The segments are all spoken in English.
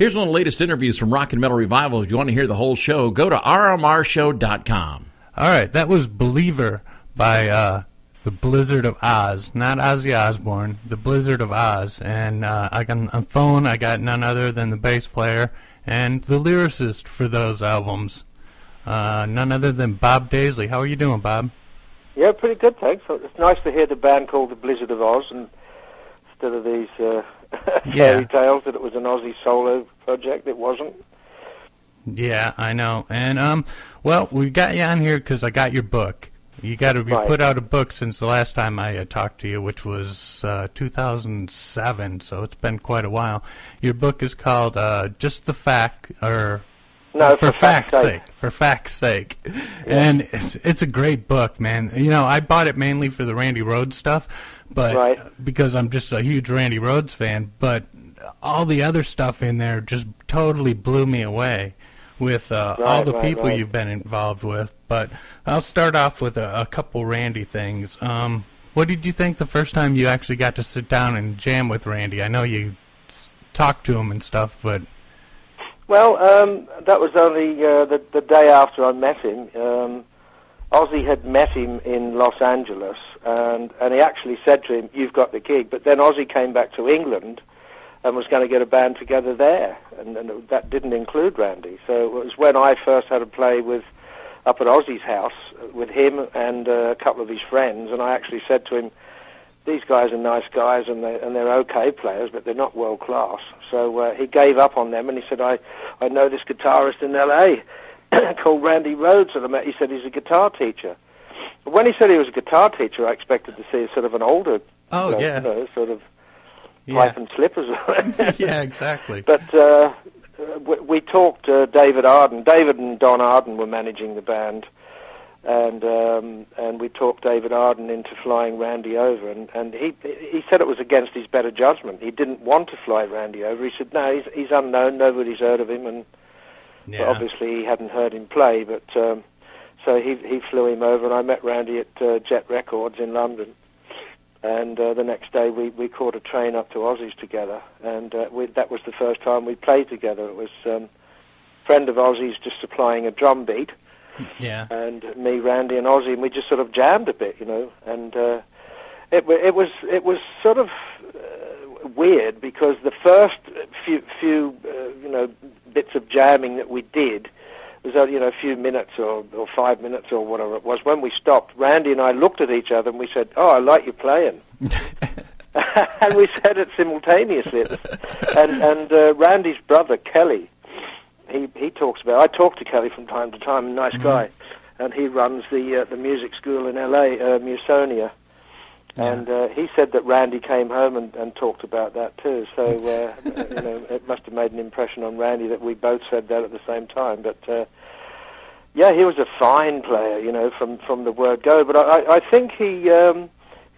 Here's one of the latest interviews from Rock and Metal Revival. If you want to hear the whole show, go to rmrshow.com. All right, that was Believer by the Blizzard of Ozz, not Ozzy Osbourne, the Blizzard of Ozz. And I got on the phone, I got none other than the bass player and the lyricist for those albums, none other than Bob-Daisley. How are you doing, Bob? Yeah, pretty good, thanks. It's nice to hear the band called the Blizzard of Ozz, and instead of these fairy tales that it was an Ozzy solo project. It wasn't. Yeah, I know. And, well, we got you on here because I got your book. You got to put out a book since the last time I talked to you, which was 2007, so it's been quite a while. Your book is called Just the Fact, or... No, for fact's sake. For fact's sake. Yeah. And it's a great book, man. You know, I bought it mainly for the Randy Rhoads stuff, but because I'm just a huge Randy Rhoads fan, but all the other stuff in there just totally blew me away with all the people you've been involved with. But I'll start off with a couple Randy things. What did you think the first time you actually got to sit down and jam with Randy? I know you talked to him and stuff, but... Well, that was only the day after I met him. Ozzy had met him in Los Angeles, and he actually said to him, "You've got the gig." But then Ozzy came back to England and was going to get a band together there, and that didn't include Randy. So it was when I first had to play up at Ozzy's house with him and a couple of his friends, and I actually said to him, "These guys are nice guys, and they're okay players, but they're not world class." So he gave up on them, and he said, I know this guitarist in L.A. called Randy Rhoads that I met. He said he's a guitar teacher. But when he said he was a guitar teacher, I expected to see sort of an older, sort of pipe and slippers. Yeah, exactly. But we talked David Arden. David and Don Arden were managing the band. And we talked David Arden into flying Randy over, and he said it was against his better judgment. He didn't want to fly Randy over. He said, no, he's unknown, nobody's heard of him, and but obviously he hadn't heard him play, but so he flew him over, and I met Randy at Jet Records in London, and the next day we caught a train up to Ozzy's together, and that was the first time we played together. It was a friend of Ozzy's just supplying a drum beat, and me, Randy, and Ozzy, and we just sort of jammed a bit, and it was sort of weird because the first few bits of jamming that we did was a few minutes or 5 minutes or whatever it was. When we stopped, Randy and I looked at each other and we said, "Oh, I like you playing." And we said it simultaneously. And Randy's brother, Kelly, he talks about... I talk to Kelly from time to time, a nice guy, and he runs the music school in L.A., Musonia. And he said that Randy came home and talked about that too. So, it must have made an impression on Randy that we both said that at the same time. But, he was a fine player, from the word go. But I think he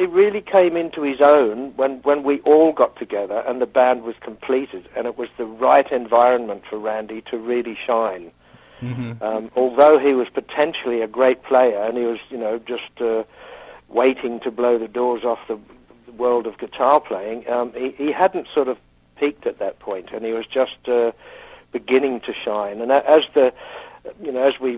really came into his own when we all got together and the band was completed, and it was the right environment for Randy to really shine. Although he was potentially a great player, and he was, just waiting to blow the doors off the world of guitar playing, he hadn't sort of peaked at that point, and he was just beginning to shine. And as we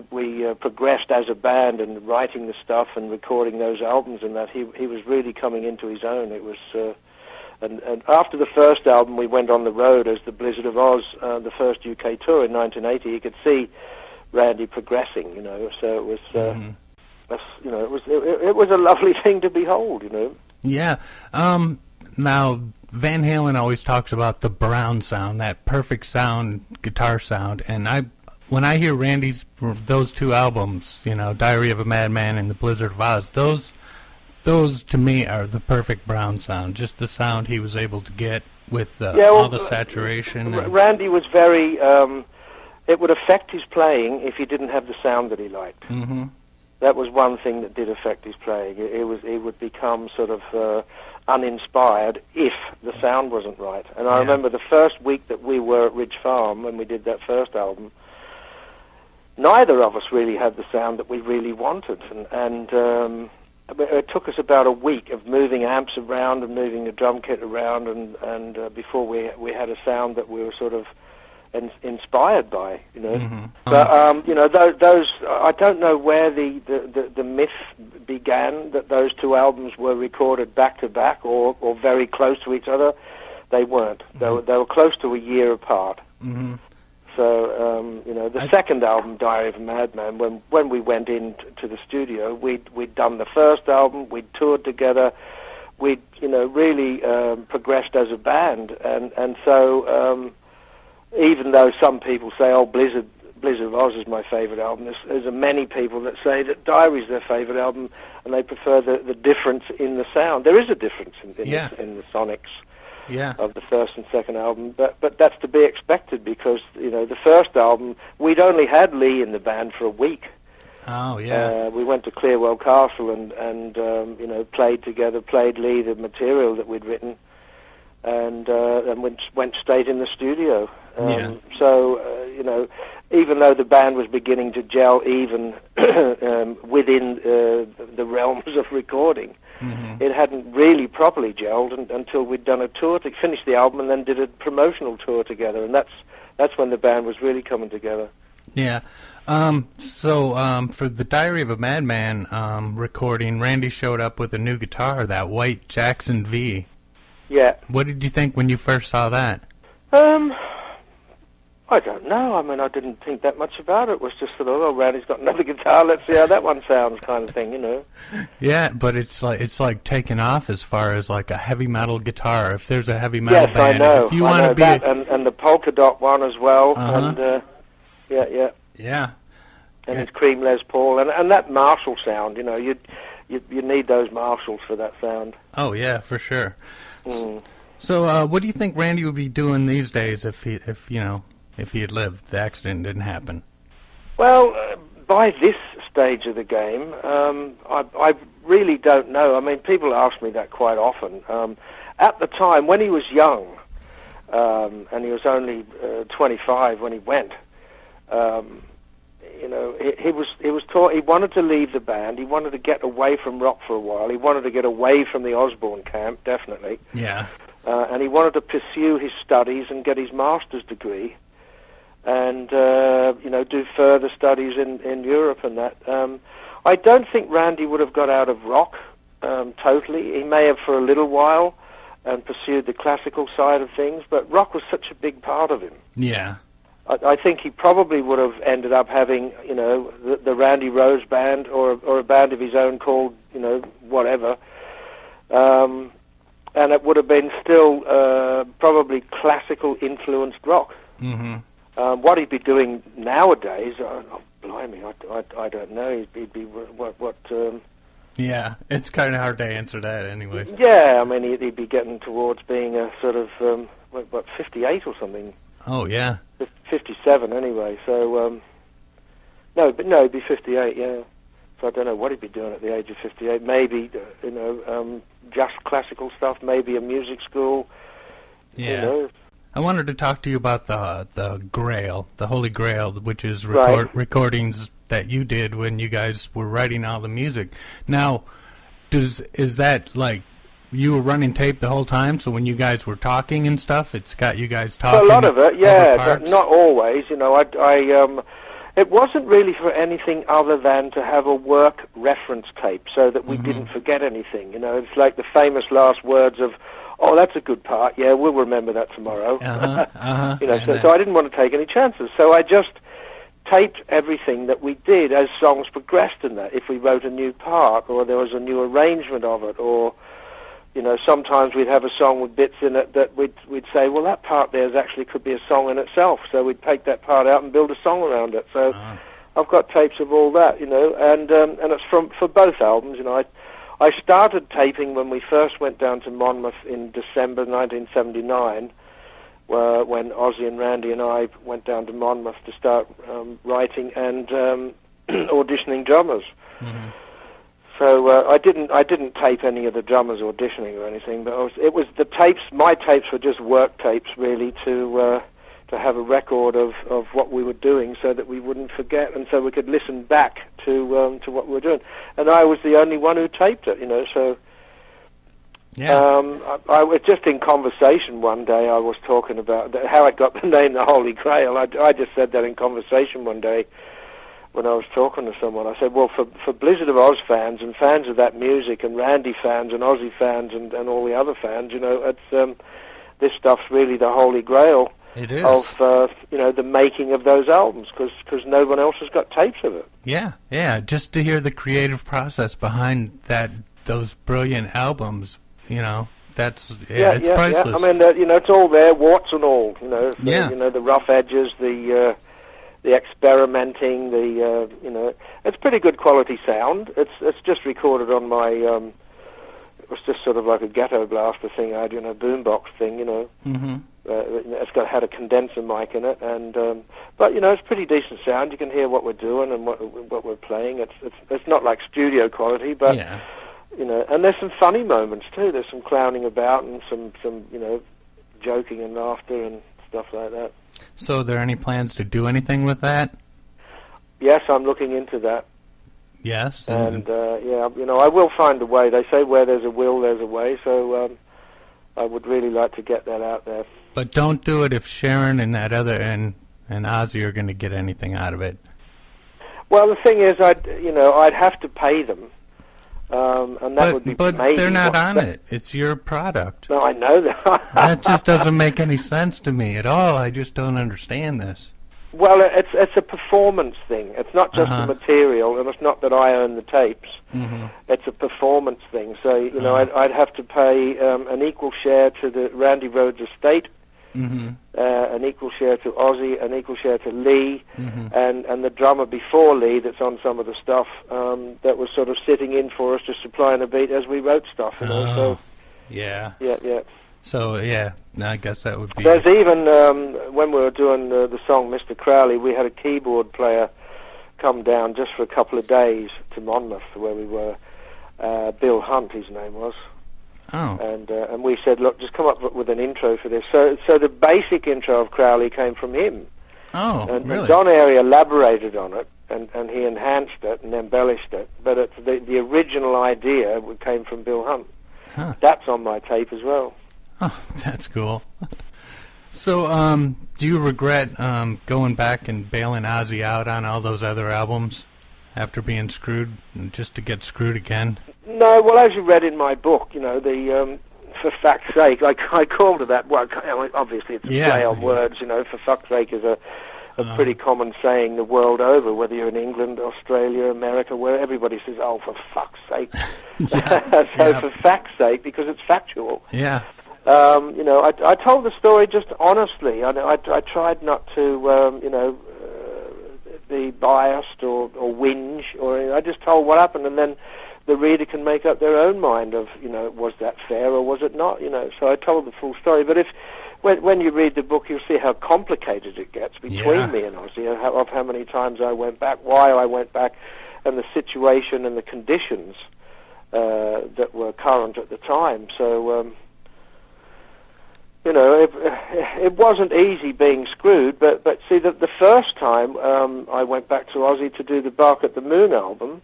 progressed as a band and writing the stuff and recording those albums and that, he was really coming into his own. It was, and after the first album, we went on the road as the Blizzard of Ozz, the first UK tour in 1980. You could see Randy progressing, so it was, it was a lovely thing to behold, Yeah. Now, Van Halen always talks about the Brown sound, that perfect sound, guitar sound, and when I hear Randy's, those two albums, Diary of a Madman and the Blizzard of Ozz, those to me are the perfect Brown sound, just the sound he was able to get with all the saturation. Randy was very, it would affect his playing if he didn't have the sound that he liked. That was one thing that did affect his playing. He would become sort of uninspired if the sound wasn't right. And I remember the first week that we were at Ridge Farm when we did that first album, neither of us really had the sound that we really wanted, and it took us about a week of moving amps around and moving the drum kit around, and before we had a sound that we were sort of inspired by, you know. But you know, those I don't know where the myth began that those two albums were recorded back to back or very close to each other. They weren't. They were close to a year apart. So you know, the second album, Diary of a Madman, when we went into the studio, we'd done the first album, we'd toured together, we'd, you know, really progressed as a band, and so even though some people say, oh, Blizzard of Ozz is my favorite album, there's many people that say that Diary's their favorite album, and they prefer the difference in the sound. There is a difference in the sonics of the first and second album, but that's to be expected because, you know, the first album, we'd only had Lee in the band for a week. Oh, yeah. We went to Clearwell Castle and you know, played together, played Lee the material that we'd written, and went straight in the studio. So, you know, even though the band was beginning to gel even within the realms of recording, it hadn't really properly gelled until we'd done a tour to finish the album and then did a promotional tour together, and that's when the band was really coming together. Yeah. So for the Diary of a Madman recording, Randy showed up with a new guitar, that white Jackson V. Yeah. What did you think when you first saw that? I don't know. I mean, I didn't think that much about it. It was just sort of, oh, Randy's got another guitar, let's see how that one sounds kind of thing, you know. Yeah, but it's like taken off as far as like a heavy metal guitar. If there's a heavy metal band, I know. If you want to be that and the polka dot one as well, and yeah. And his cream Les Paul and that Marshall sound, you know, you need those Marshalls for that sound. Oh yeah, for sure. So what do you think Randy would be doing these days if he had lived, the accident didn't happen? Well, by this stage of the game, I really don't know. I mean, people ask me that quite often. At the time, when he was young, and he was only 25 when he went, you know, he was taught he wanted to leave the band. He wanted to get away from rock for a while. He wanted to get away from the Osborne camp, definitely. Yeah. And he wanted to pursue his studies and get his master's degree, and you know, do further studies in Europe and that. I don't think Randy would have got out of rock totally. He may have for a little while and pursued the classical side of things, but rock was such a big part of him. Yeah. I think he probably would have ended up having, you know, the Randy Rhoads band or a band of his own called, you know, whatever. And it would have been still probably classical influenced rock. What he'd be doing nowadays, oh, blimey, I don't know. He'd be what yeah, it's kind of hard to answer that anyway. Yeah, I mean, he'd be getting towards being a sort of, 58 or something. Oh, yeah. 57 anyway, so, he'd be 58, yeah. So I don't know what he'd be doing at the age of 58. Maybe, you know, just classical stuff, maybe a music school. Yeah. You know. I wanted to talk to you about the Grail, the Holy Grail, which is recordings that you did when you guys were writing all the music. Now, is that like you were running tape the whole time, so when you guys were talking and stuff, it's got you guys talking? So a lot of it, yeah, but not always. You know, it wasn't really for anything other than to have a work reference tape so that we didn't forget anything. You know, it's like the famous last words of, oh, that's a good part, yeah, we'll remember that tomorrow. You know, so I didn't want to take any chances. So I just taped everything that we did as songs progressed in that. If we wrote a new part or there was a new arrangement of it, or, you know, sometimes we'd have a song with bits in it that we'd say, well, that part there actually could be a song in itself. So we'd take that part out and build a song around it. So I've got tapes of all that, you know, and it's for both albums. You know, I started taping when we first went down to Monmouth in December 1979, when Ozzy and Randy and I went down to Monmouth to start writing and auditioning drummers. So I didn't tape any of the drummers auditioning or anything, but it was the tapes. My tapes were just work tapes, really, to have a record of what we were doing, so that we wouldn't forget, and so we could listen back to what we were doing. And I was the only one who taped it, you know. So Yeah. I was just in conversation one day. I was talking about how it got the name the Holy Grail. I just said that in conversation one day when I was talking to someone. I said, well, for Blizzard of Ozz fans and fans of that music and Randy fans and Ozzy fans and all the other fans, it's this stuff's really the Holy Grail. It is. Of the making of those albums, because no one else has got tapes of it. Yeah. Just to hear the creative process behind those brilliant albums, it's priceless. Yeah. I mean, it's all there, warts and all. The rough edges, the experimenting, it's pretty good quality sound. It's just recorded on my. It was just sort of like a ghetto blaster thing I had, boombox thing, Mm-hmm. It's had a condenser mic in it, and but it's pretty decent sound. You can hear what we're doing and what we're playing. It's not like studio quality, but and there's some funny moments too. There's some clowning about and some joking and laughter and stuff like that. So, are there any plans to do anything with that? Yes, I'm looking into that. Yes, and I will find a way. They say where there's a will, there's a way. So I would really like to get that out there. But don't do it if Sharon and that other and Ozzy are going to get anything out of it. Well, the thing is, I'd have to pay them, and that would be. But they're not on it. It's your product. No, I know that. That just doesn't make any sense to me at all. I just don't understand this. Well, it's a performance thing. It's not just the material, and it's not that I own the tapes. Mm-hmm. It's a performance thing. So, I'd have to pay an equal share to the Randy Rhoads estate, mm-hmm. An equal share to Ozzy, an equal share to Lee, mm-hmm. and the drummer before Lee that's on some of the stuff that was sort of sitting in for us, just supplying a beat as we wrote stuff. So, yeah. So, I guess that would be... There's even, when we were doing the song Mr. Crowley, we had a keyboard player come down just for a couple of days to Monmouth, where we were. Bill Hunt, his name was. Oh. And we said, look, just come up with an intro for this. So the basic intro of Crowley came from him. Oh, really? And Don Airy elaborated on it, and he enhanced it and embellished it. But the original idea came from Bill Hunt. Huh. That's on my tape as well. Oh, that's cool. So, do you regret going back and bailing Ozzy out on all those other albums after being screwed, just to get screwed again? No, well, as you read in my book, the for fuck's sake, I called it that. Well, obviously it's a play on words. For fuck's sake is a pretty common saying the world over, whether you're in England, Australia, America, where everybody says, "Oh, for fuck's sake." For fuck's sake, because it's factual. Yeah. I told the story just honestly. I tried not to, be biased or whinge, or I just told what happened, and then the reader can make up their own mind of, was that fair or was it not? So I told the full story. But when you read the book, you'll see how complicated it gets between me and Ozzy, of how many times I went back, why I went back, and the situation and the conditions that were current at the time. So. It wasn't easy being screwed, but see, the first time I went back to Ozzy to do the Bark at the Moon album,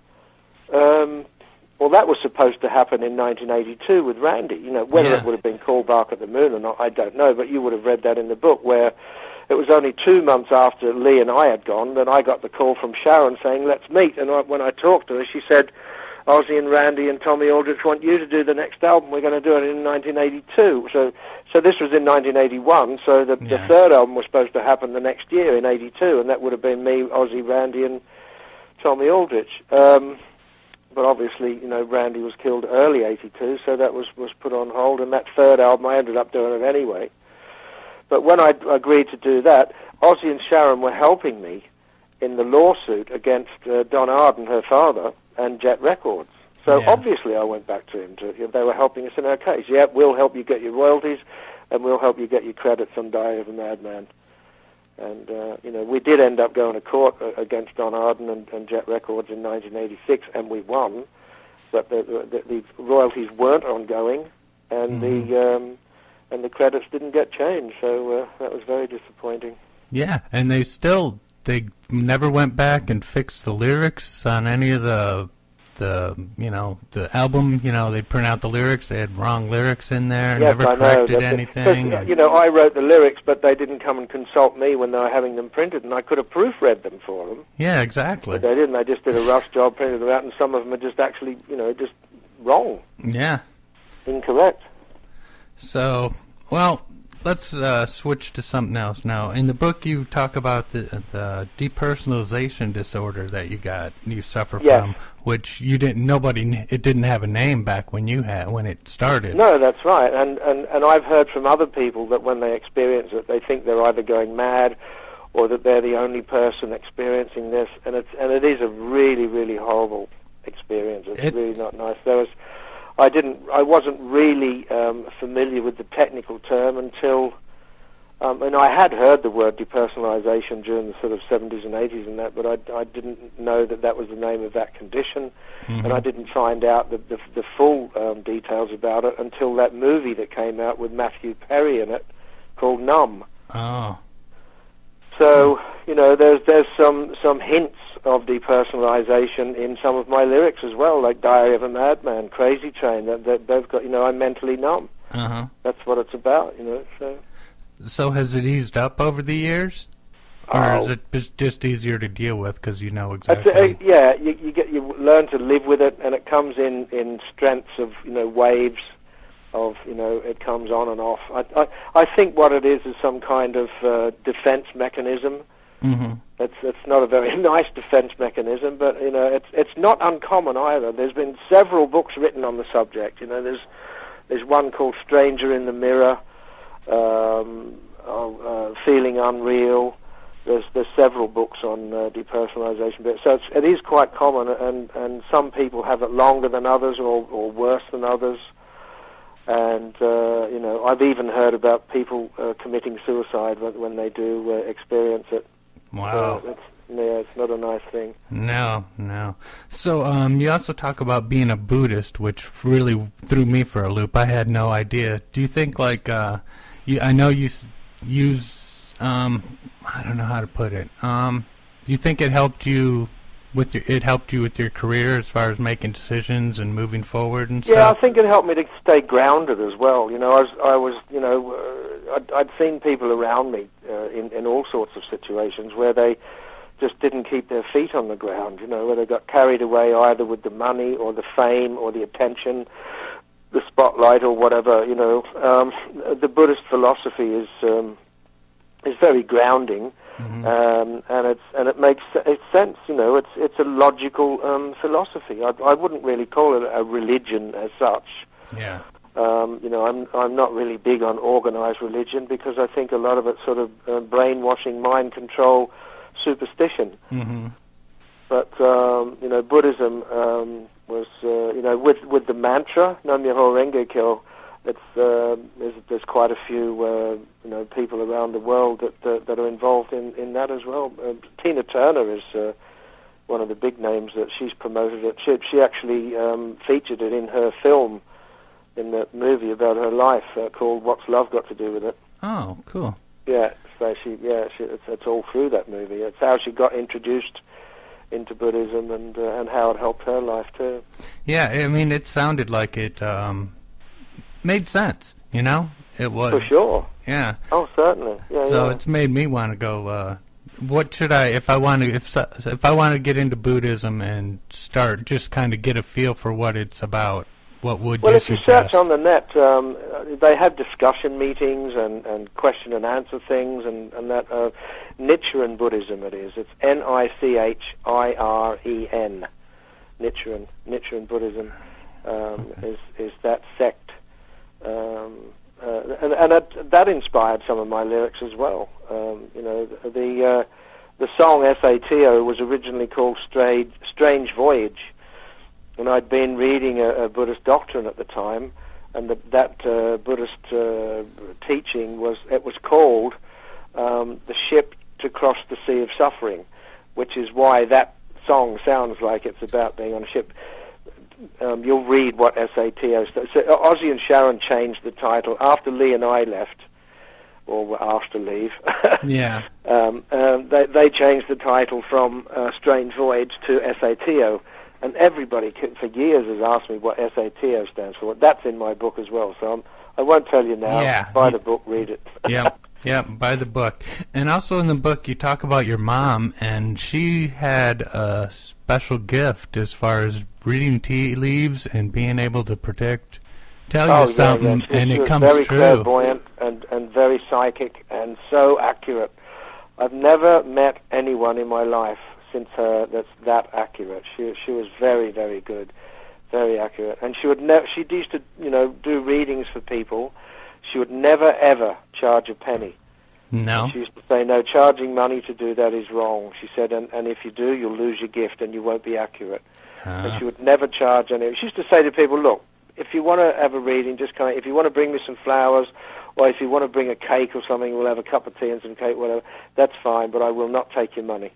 that was supposed to happen in 1982 with Randy. Whether it would have been called Bark at the Moon or not, I don't know, but you would have read that in the book, where it was only 2 months after Lee and I had gone that I got the call from Sharon saying, let's meet. And when I talked to her, she said, Ozzy and Randy and Tommy Aldrich want you to do the next album. We're going to do it in 1982. So this was in 1981. So the third album was supposed to happen the next year in 82, and that would have been me, Ozzy, Randy, and Tommy Aldrich. But obviously, Randy was killed early 82, so that was put on hold. And that third album, I ended up doing it anyway. But when I agreed to do that, Ozzy and Sharon were helping me in the lawsuit against Donna Arden, her father, and Jet Records. So obviously I went back to him. They were helping us in our case. Yeah, we'll help you get your royalties, and we'll help you get your credits on Diary of a Madman. And, we did end up going to court against Don Arden and Jet Records in 1986, and we won. But the royalties weren't ongoing, and the credits didn't get changed. So that was very disappointing. Yeah, and they never went back and fixed the lyrics on any of the the album, they'd print out the lyrics, they had wrong lyrics in there, yes, never corrected anything. I wrote the lyrics, but they didn't come and consult me when they were having them printed, and I could have proofread them for them. Yeah, exactly. But they didn't. They just did a rough job, printed them out, and some of them are just actually, just wrong. Yeah. Incorrect. So, well, let's switch to something else now. In the book, you talk about the depersonalization disorder that you suffer from, which it didn't have a name back when it started. No, that's right. And I've heard from other people that when they experience it, they think they're either going mad or that they're the only person experiencing this, and it is a really, really horrible experience. It's really not nice. I wasn't really familiar with the technical term until, and I had heard the word depersonalization during the sort of 70s and 80s and that, but I didn't know that was the name of that condition, and I didn't find out the full details about it until that movie that came out with Matthew Perry in it called Numb. Oh. So, there's some hints of depersonalization in some of my lyrics as well, like Diary of a Madman, Crazy Train, that they've got, I'm mentally numb. Uh-huh. That's what it's about, So has it eased up over the years? Or is it just easier to deal with because you know exactly? You learn to live with it, and it comes in strengths of, waves of, it comes on and off. I think what it is some kind of defense mechanism. Mm-hmm. It's not a very nice defense mechanism, but it's not uncommon either. There's been several books written on the subject. There's one called Stranger in the Mirror, Feeling Unreal. There's several books on depersonalization, but so it is quite common, and some people have it longer than others or worse than others. And I've even heard about people committing suicide when they do experience it. Wow. It's not a nice thing. No. So you also talk about being a Buddhist, which really threw me for a loop. I had no idea. Do you think, I know you use, I don't know how to put it. Do you think it helped you with your career as far as making decisions and moving forward and stuff? Yeah, I think it helped me to stay grounded as well. I'd seen people around me in all sorts of situations where they just didn't keep their feet on the ground, where they got carried away either with the money or the fame or the attention, the spotlight or whatever, The Buddhist philosophy is very grounding. Mm-hmm. And it makes sense, It's a logical philosophy. I wouldn't really call it a religion as such. Yeah. I'm not really big on organized religion because I think a lot of it's sort of brainwashing, mind control, superstition. Mm-hmm. But Buddhism was with the mantra Nam Myoho Renge Kyo. There's quite a few people around the world that are involved in that as well. Tina Turner is one of the big names that she's promoted it. She actually featured it in her film, in that movie about her life called What's Love Got to Do with It? Oh, cool. Yeah, so it's all through that movie. It's how she got introduced into Buddhism and how it helped her life too. Yeah, I mean, it sounded like it made sense, It was. For sure. Yeah. Oh, certainly. Yeah. So it's made me want to go. What should I, if I want to get into Buddhism and start, just kind of get a feel for what it's about? What would you suggest? Well, if you search on the net, they have discussion meetings and question and answer things, and that Nichiren Buddhism it is. It's Nichiren. Nichiren Buddhism is that sect. And that inspired some of my lyrics as well. The song S.A.T.O. was originally called Strange Voyage. And I'd been reading a Buddhist doctrine at the time, and that Buddhist teaching was called the ship to cross the sea of suffering, which is why that song sounds like it's about being on a ship. You'll read what S.A.T.O. So Ozzy and Sharon changed the title after Lee and I left, or were asked to leave. Yeah. They changed the title from Strange Voyage to S.A.T.O. And everybody for years has asked me what SATO stands for. That's in my book as well, so I won't tell you now. Yeah. Buy the book, read it. Yeah, buy the book. And also in the book, you talk about your mom, and she had a special gift as far as reading tea leaves and being able to tell you something, and it comes very true. Very clairvoyant and very psychic and so accurate. I've never met anyone in my life since her that's that accurate. She was very, very good, very accurate. And she used to do readings for people. She would never, ever charge a penny. No. She used to say, no, charging money to do that is wrong. She said, and if you do, you'll lose your gift and you won't be accurate. And she would never charge any. She used to say to people, look, if you want to have a reading, just if you want to bring me some flowers, or if you want to bring a cake or something, we'll have a cup of tea and some cake, whatever, that's fine, but I will not take your money.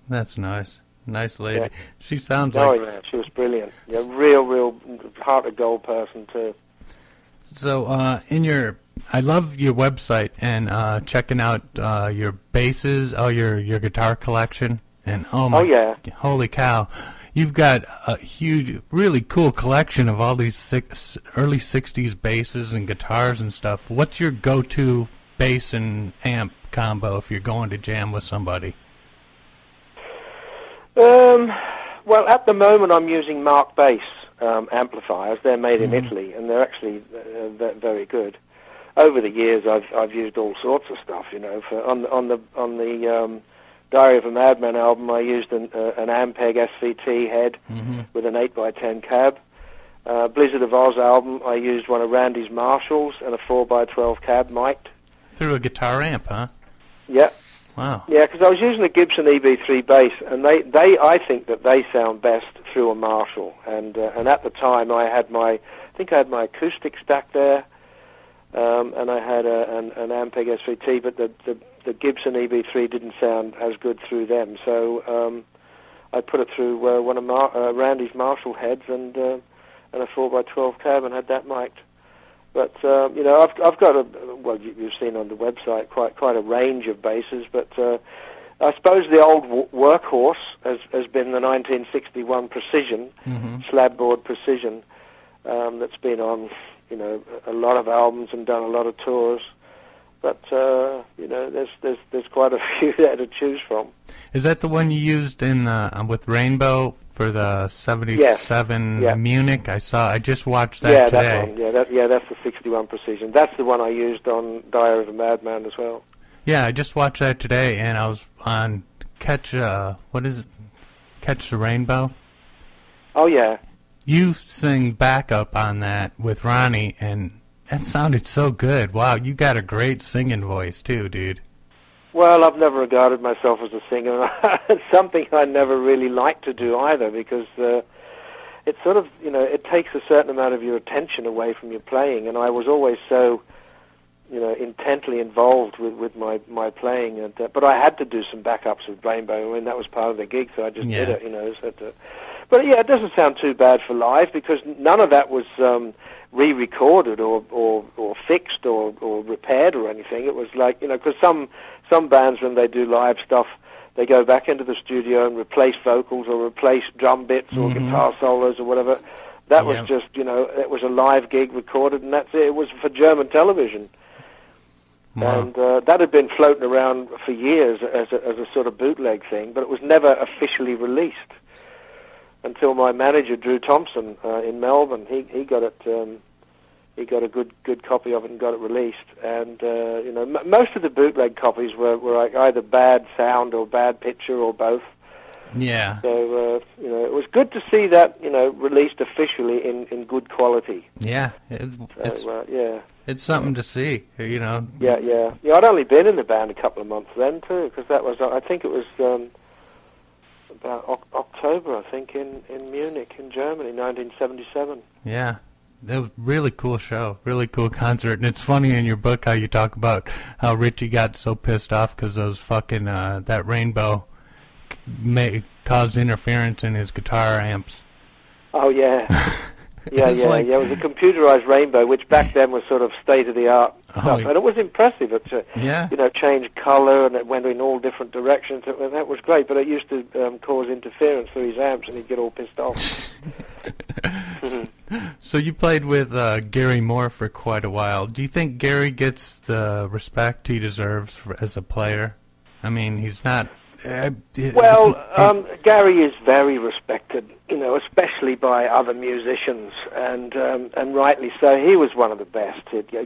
That's nice. Nice lady. Yeah. She sounds she was brilliant. Yeah, real heart of gold person, too. So, I love your website and checking out your basses, your guitar collection, and holy cow, you've got a huge, really cool collection of all these early '60s basses and guitars and stuff. What's your go-to bass and amp combo if you're going to jam with somebody? Well, at the moment, I'm using Mark bass amplifiers. They're made in Italy, and they're actually very good. Over the years, I've used all sorts of stuff. On the Diary of a Madman album, I used an Ampeg SVT head with an 8x10 cab. Blizzard of Ozz album, I used one of Randy's Marshalls and a 4x12 cab mic'd. Through a guitar amp, huh? Yeah. Wow. Yeah, because I was using a Gibson EB3 bass, and I think that they sound best through a Marshall. And at the time, I think I had my acoustic stack there, and I had an Ampeg SVT, but the Gibson EB3 didn't sound as good through them. So I put it through one of Randy's Marshall heads and a 4x12 cab and had that mic'd. But I've got you've seen on the website quite a range of basses. But I suppose the old workhorse has been the 1961 Precision, slabboard Precision, that's been on a lot of albums and done a lot of tours. But there's quite a few there to choose from. Is that the one you used in with Rainbow for the '77 Munich? I just watched that today. That one. That's the '61 Precision. That's the one I used on Diary of a Madman as well. Yeah, I just watched that today, and I was on Catch the Rainbow. Oh yeah. You sing backup on that with Ronnie, and that sounded so good. Wow, you got a great singing voice too, dude. Well, I've never regarded myself as a singer. It's something I never really like to do either, because it's sort of, it takes a certain amount of your attention away from your playing, and I was always so, intently involved with my playing. But I had to do some backups with Rainbow. I mean, that was part of the gig, so I just did it, But yeah, it doesn't sound too bad for live, because none of that was re-recorded or fixed or repaired or anything. It was like, because some bands, when they do live stuff, they go back into the studio and replace vocals or replace drum bits or guitar solos or whatever. That was just, it was a live gig recorded, and that's it. It was for German television. Wow. And that had been floating around for years as a sort of bootleg thing, but it was never officially released until my manager, Drew Thompson, in Melbourne. He got it. He got a good copy of it and got it released. And most of the bootleg copies were either bad sound or bad picture or both. Yeah. So it was good to see that released officially in good quality. Yeah. It's something to see. Yeah. I'd only been in the band a couple of months then too, because that was, I think it was about October, I think, in Munich, in Germany, 1977. Yeah. That was a really cool show, really cool concert. And it's funny in your book how you talk about how Richie got so pissed off because those fucking, that Rainbow caused interference in his guitar amps. Oh, yeah. Yeah, It was a computerized rainbow, which back then was sort of state-of-the-art stuff. And it was impressive. It changed color, and it went in all different directions. That was great, but it used to cause interference through his amps, and he'd get all pissed off. So you played with Gary Moore for quite a while. Do you think Gary gets the respect he deserves as a player? I mean, he's not... Gary is very respected, especially by other musicians, and rightly so. He was one of the best.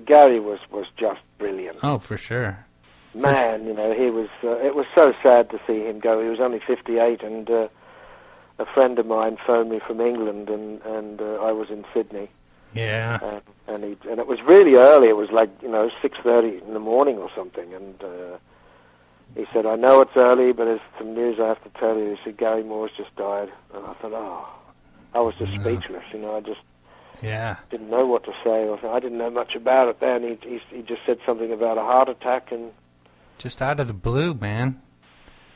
Gary was just brilliant. Oh, for sure. Man, he was. It was so sad to see him go. He was only 58, and a friend of mine phoned me from England, and I was in Sydney. Yeah. And it was really early. It was like 6:30 in the morning or something, and. He said, I know it's early, but there's some news I have to tell you. He said, Gary Moore's just died. And I thought, I was just speechless, I just didn't know what to say. I didn't know much about it then. He just said something about a heart attack. And just out of the blue, man.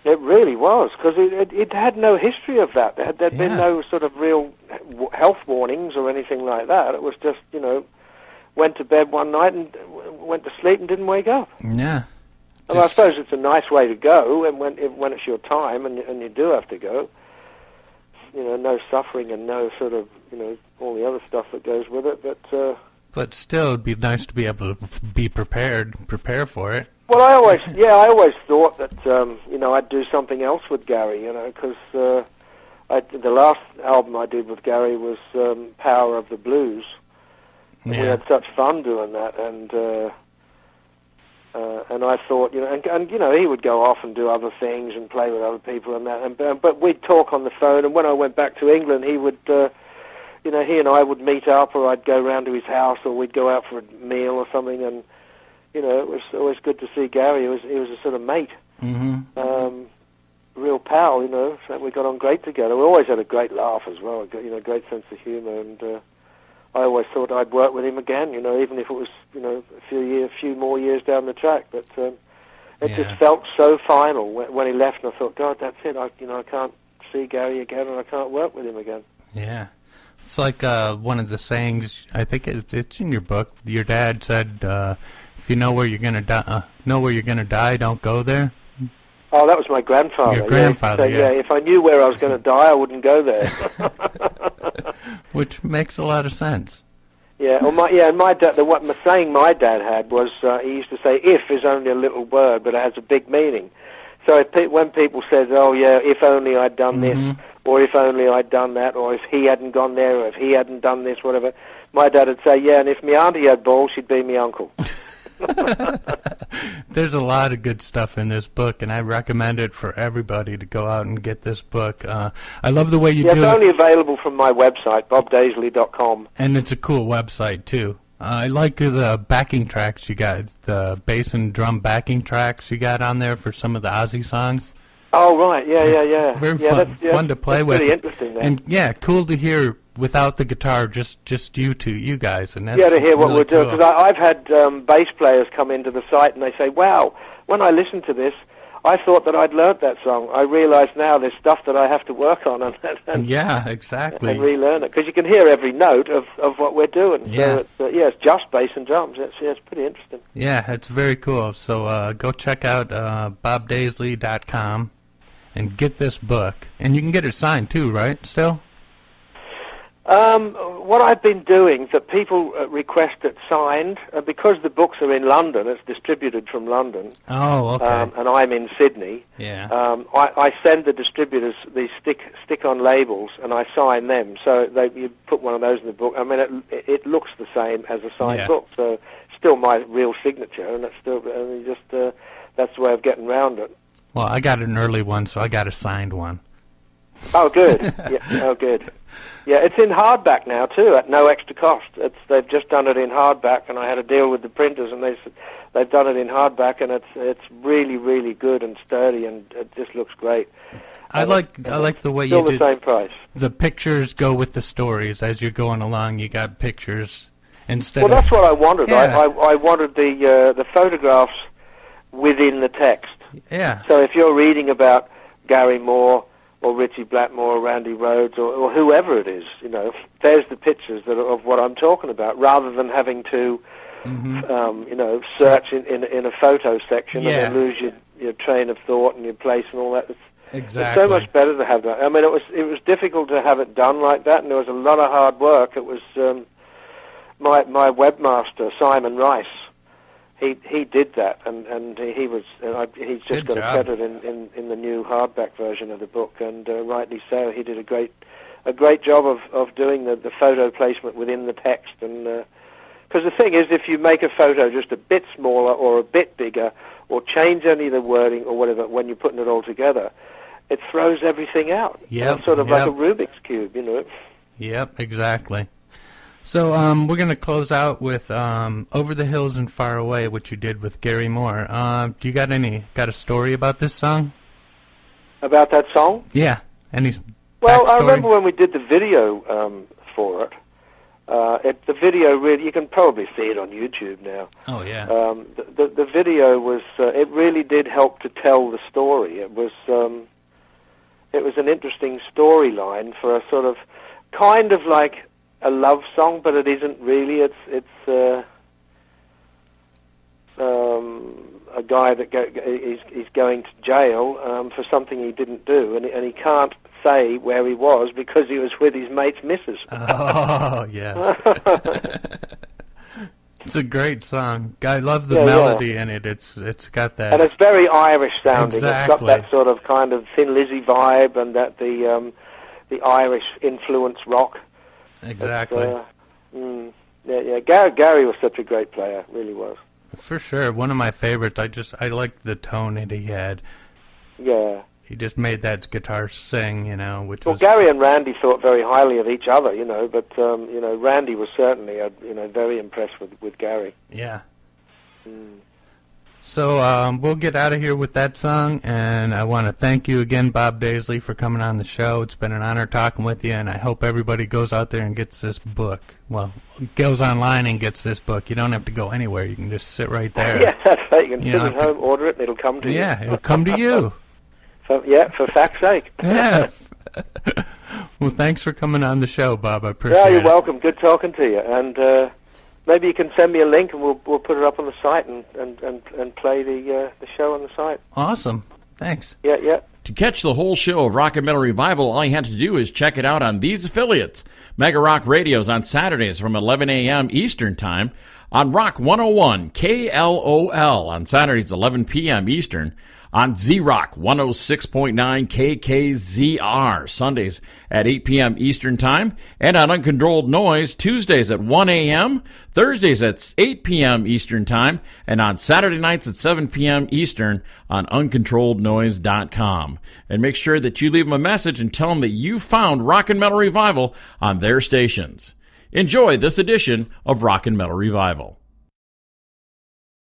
It really was, because it had no history of that. There'd been no sort of real health warnings or anything like that. It was just, went to bed one night and went to sleep and didn't wake up. Yeah. Well, I suppose it's a nice way to go, and when it's your time, and you do have to go, no suffering and no sort of, all the other stuff that goes with it. But still, it'd be nice to be able to prepare for it. Well, I always thought that, I'd do something else with Gary, because the last album I did with Gary was Power of the Blues. And we had such fun doing that, and I thought, and he would go off and do other things and play with other people and that. But we'd talk on the phone, and when I went back to England, he would, he and I would meet up, or I'd go round to his house, or we'd go out for a meal or something. And it was always good to see Gary. He was a sort of mate, real pal. So we got on great together. We always had a great laugh as well. Great sense of humour, and I always thought I'd work with him again, even if it was, a few more years down the track. But it just felt so final when he left, and I thought, God, that's it. I can't see Gary again, and I can't work with him again. Yeah, it's like one of the sayings. I think it's in your book. Your dad said, "If you know where you're gonna die, don't go there." Oh, that was my grandfather. Your grandfather, yeah. If I knew where I was going to die, I wouldn't go there. Which makes a lot of sense. Yeah, well, my dad. The saying my dad had was he used to say, "If is only a little word, but it has a big meaning." So when people said, "Oh yeah, if only I'd done this," or "If only I'd done that," or "If he hadn't gone there," or "If he hadn't done this," whatever, my dad would say, "Yeah, and if me auntie had balls, she'd be me uncle." There's a lot of good stuff in this book, and I recommend it for everybody to go out and get this book. I love the way you do it. It's only available from my website, Bob-Daisley.com. And it's a cool website, too. I like the backing tracks you got, the bass and drum backing tracks you got on there for some of the Ozzy songs. Oh, right, yeah. Very fun to play with. Pretty interesting, then. And, cool to hear without the guitar, just you guys. And that's to hear what really we're doing. Because I've had bass players come into the site and they say, wow, when I listened to this, I thought that I'd learnt that song. I realise now there's stuff that I have to work on and yeah, exactly. And relearn it. Because you can hear every note of what we're doing. Yeah. So it's just bass and drums. It's pretty interesting. Yeah, it's very cool. So go check out Bob-Daisley.com and get this book. And you can get it signed too, right, still? What I've been doing is that people request it signed, because the books are in London, it's distributed from London. Oh, okay. And I'm in Sydney. Yeah. I send the distributors these stick-on labels, and I sign them. So you put one of those in the book. I mean, it looks the same as a signed book, so still my real signature, and that's still that's the way of getting around it. Well, I got an early one, so I got a signed one. Oh, good. Good. Yeah, it's in hardback now too, at no extra cost. They've just done it in hardback, and I had a deal with the printers, and they've done it in hardback, and it's really, really good and sturdy, and it just looks great. I like the way you did. Still the same price. The pictures go with the stories as you're going along. You got pictures instead. Well, that's what I wanted. Yeah. I wanted the photographs within the text. Yeah. So if you're reading about Gary Moore, Ritchie Blackmore or Randy Rhoads or whoever it is. You know, there's the pictures of what I'm talking about, rather than having to, you know, search in a photo section and then lose your train of thought and your place and all that. It's so much better to have that. I mean, it was difficult to have it done like that, and there was a lot of hard work. It was my webmaster, Simon Rice. He did that, and he's just got a credit in the new hardback version of the book, and rightly so. He did a great job of doing the photo placement within the text, and because the thing is, if you make a photo just a bit smaller or a bit bigger, or change any of the wording or whatever when you're putting it all together, it throws everything out. Yep, it's sort of like a Rubik's Cube, you know. Yep, exactly. So we're going to close out with Over the Hills and Far Away, which you did with Gary Moore. Do you got a story about this song? About that song? Yeah. Any Well, backstory? I remember when we did the video for it. The video really, you can probably see it on YouTube now. Oh, yeah. The video was, it really did help to tell the story. It was an interesting storyline for a sort of, kind of like a love song, but it isn't really. It's a guy that he's going to jail for something he didn't do, and he can't say where he was because he was with his mate's missus. Oh, yes. It's a great song. I love the melody in it. It's got that, and it's very Irish sounding. Exactly. It's got that sort of kind of Thin Lizzy vibe, and that the Irish influence rock. Exactly. Gary was such a great player, really was. For sure, one of my favorites. I liked the tone that he had. Yeah. He just made that guitar sing, you know, which well, was... Gary and Randy thought very highly of each other, you know, but, you know, Randy was certainly, very impressed with Gary. Yeah. So we'll get out of here with that song, and I want to thank you again, Bob Daisley, for coming on the show. It's been an honor talking with you, and I hope everybody goes out there and gets this book. Well, goes online and gets this book. You don't have to go anywhere. You can just sit right there. Yeah, that's right. You can sit at home, order it, and it'll come to you. Yeah, it'll come to you. For fact's sake. Yeah. Well, thanks for coming on the show, Bob. I appreciate it. You're welcome. Good talking to you. And maybe you can send me a link, and we'll put it up on the site and play the show on the site. Awesome. Thanks. Yeah. To catch the whole show of Rock and Metal Revival, all you have to do is check it out on these affiliates. Mega Rock Radios on Saturdays from 11 a.m. Eastern Time, on Rock 101 KLOL on Saturdays 11 p.m. Eastern, on Z-Rock 106.9 KKZR Sundays at 8 p.m. Eastern Time, and on Uncontrolled Noise Tuesdays at 1 a.m., Thursdays at 8 p.m. Eastern Time, and on Saturday nights at 7 p.m. Eastern on UncontrolledNoise.com. And make sure that you leave them a message and tell them that you found Rock and Metal Revival on their stations. Enjoy this edition of Rock and Metal Revival.